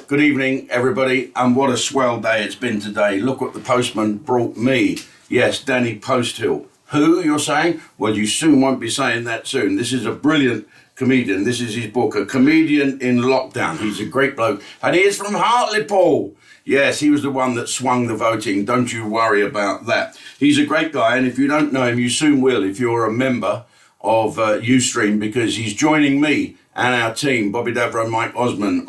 Good evening, everybody, and what a swell day it's been today. Look what the postman brought me. Yes, Danny Posthill. Who, you're saying? Well, you soon won't be saying that soon. This is a brilliant comedian. This is his book, A Comedian in Lockdown. He's a great bloke, and he is from Hartlepool. Yes, he was the one that swung the voting. Don't you worry about that. He's a great guy, and if you don't know him, you soon will if you're a member of USTREME, because he's joining me and our team, Bobby Davro and Mike Osman,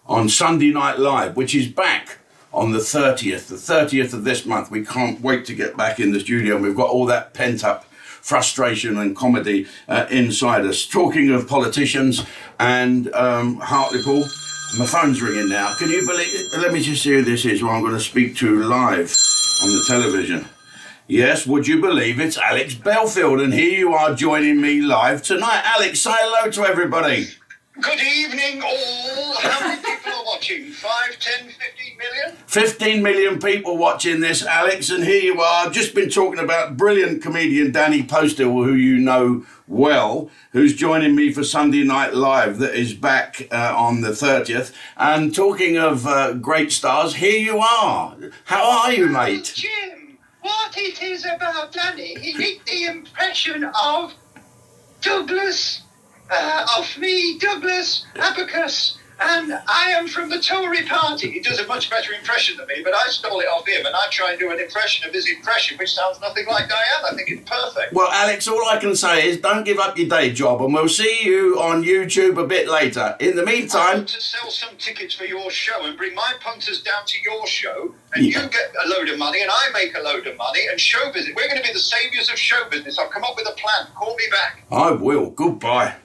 on Sunday Night Live, which is back on the 30th of this month. We can't wait to get back in the studio, and we've got all that pent-up frustration and comedy inside us. Talking of politicians and Hartlepool, my phone's ringing now. Can you believe it? Let me just see who this is, who I'm going to speak to live on the television. Yes, would you believe it's Alex Belfield, and here you are joining me live tonight. Alex, say hello to everybody. Good evening, all. How many people are watching? 5, 10, 15 million? 15 million people watching this, Alex, and here you are. I've just been talking about brilliant comedian Danny Posthill, who you know well, who's joining me for Sunday Night Live that is back on the 30th. And talking of great stars, here you are. How are you, mate? Jim, what it is about Danny, he did the impression of Douglas, of me, Douglas, Abacus, and I am from the Tory party. He does a much better impression than me, but I stole it off him, and I try and do an impression of his impression, which sounds nothing like Diane. I think it's perfect. Well, Alex, all I can say is don't give up your day job, and we'll see you on YouTube a bit later. In the meantime, I want to sell some tickets for your show and bring my punters down to your show, and you get a load of money, and I make a load of money, and show business. We're going to be the saviours of show business. I've come up with a plan. Call me back. I will. Goodbye.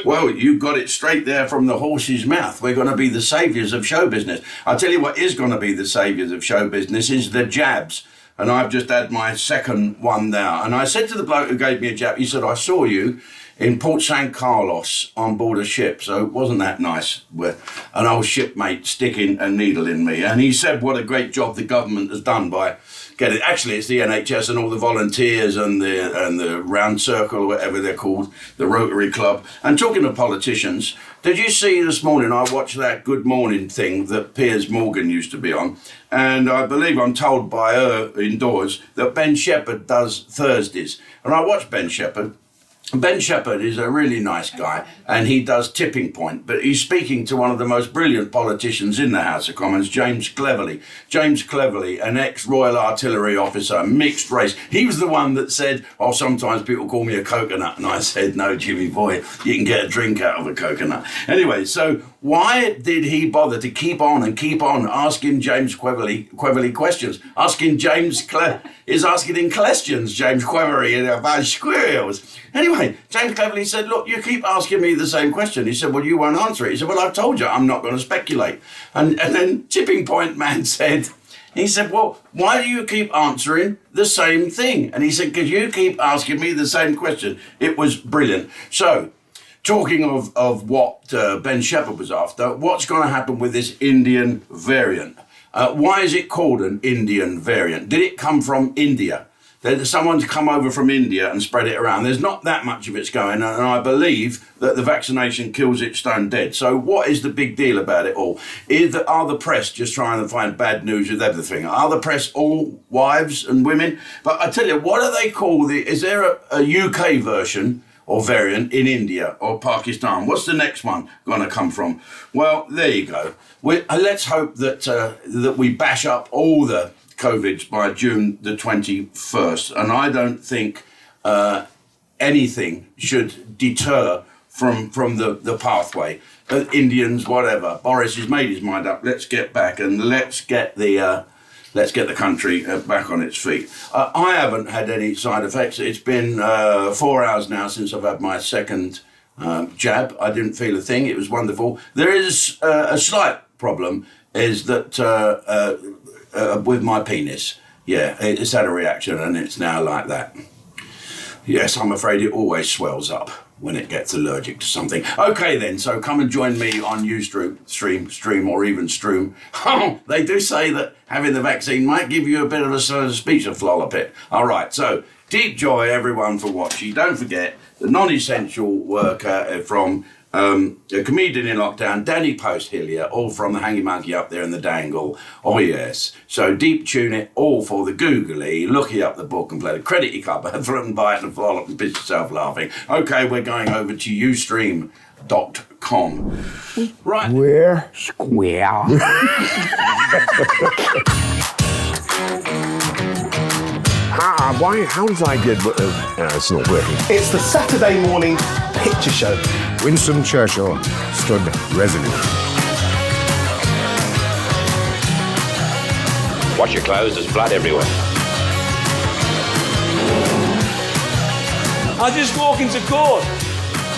Well, you got it straight there from the horse's mouth. We're going to be the saviours of show business. I'll tell you what is going to be the saviours of show business is the jabs. And I've just had my second one now. And I said to the bloke who gave me a jab, he said, I saw you in Port San Carlos on board a ship. So wasn't that nice with an old shipmate sticking a needle in me? And he said what a great job the government has done by getting, actually it's the NHS and all the volunteers and the round circle, or whatever they're called, the Rotary Club. And talking of politicians, did you see this morning, I watched that Good Morning thing that Piers Morgan used to be on, and I believe I'm told by her indoors that Ben Shepherd does Thursdays. And I watched Ben Shepherd. Ben Shepherd is a really nice guy, and he does Tipping Point, but he's speaking to one of the most brilliant politicians in the House of Commons, James Cleverly. James Cleverly, an ex-Royal Artillery officer, mixed race. He was the one that said, oh, sometimes people call me a coconut, and I said, no, Jimmy boy, you can get a drink out of a coconut. Anyway, so why did he bother to keep on asking James Cleverly questions? Asking him questions, James Cleverly, about squirrels. Anyway, James Cleverly said, look, you keep asking me the same question. He said, well, you won't answer it. He said, well, I've told you I'm not going to speculate. And then Tipping Point man said, well, why do you keep answering the same thing? And he said, because you keep asking me the same question. It was brilliant. So, talking of what Ben Shepherd was after, what's going to happen with this Indian variant? Why is it called an Indian variant? Did it come from India? Someone's come over from India and spread it around. There's not that much of it's going on, and I believe that the vaccination kills it stone dead. So what is the big deal about it all? Are the press just trying to find bad news with everything? Are the press all wives and women? But I tell you, what do they call is there a UK version or variant in India or Pakistan? What's the next one going to come from? Well, there you go. Let's hope that we bash up all the COVIDs by June the 21st. And I don't think anything should deter from the pathway. Indians, whatever. Boris has made his mind up. Let's get back and let's get the country back on its feet. I haven't had any side effects. It's been 4 hours now since I've had my second jab. I didn't feel a thing. It was wonderful. There is a slight problem, is that with my penis. Yeah, it's had a reaction and it's now like that. Yes, I'm afraid it always swells up when it gets allergic to something. Okay then, so come and join me on Stream or even Stream. Oh, they do say that having the vaccine might give you a bit of a speech of flollopit. All right, so deep joy everyone for watching. Don't forget the non-essential worker from A comedian in lockdown, Danny Post Hillier, all from the Hangy Monkey up there in the Dangle. Oh yes. So deep tune it, all for the googly, looky up the book and play the credit your cupboard, threaten buy it and fall up and piss yourself laughing. Okay, we're going over to USTREME.com. Right. We're square. How did I get... it's not working. It's the Saturday morning picture show. Winston Churchill stood resolute. Wash your clothes, there's blood everywhere. I just walk into court.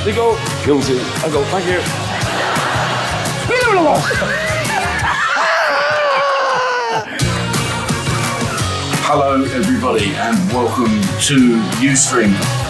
They go, guilty. I go, thank you. Hello everybody and welcome to USTREME.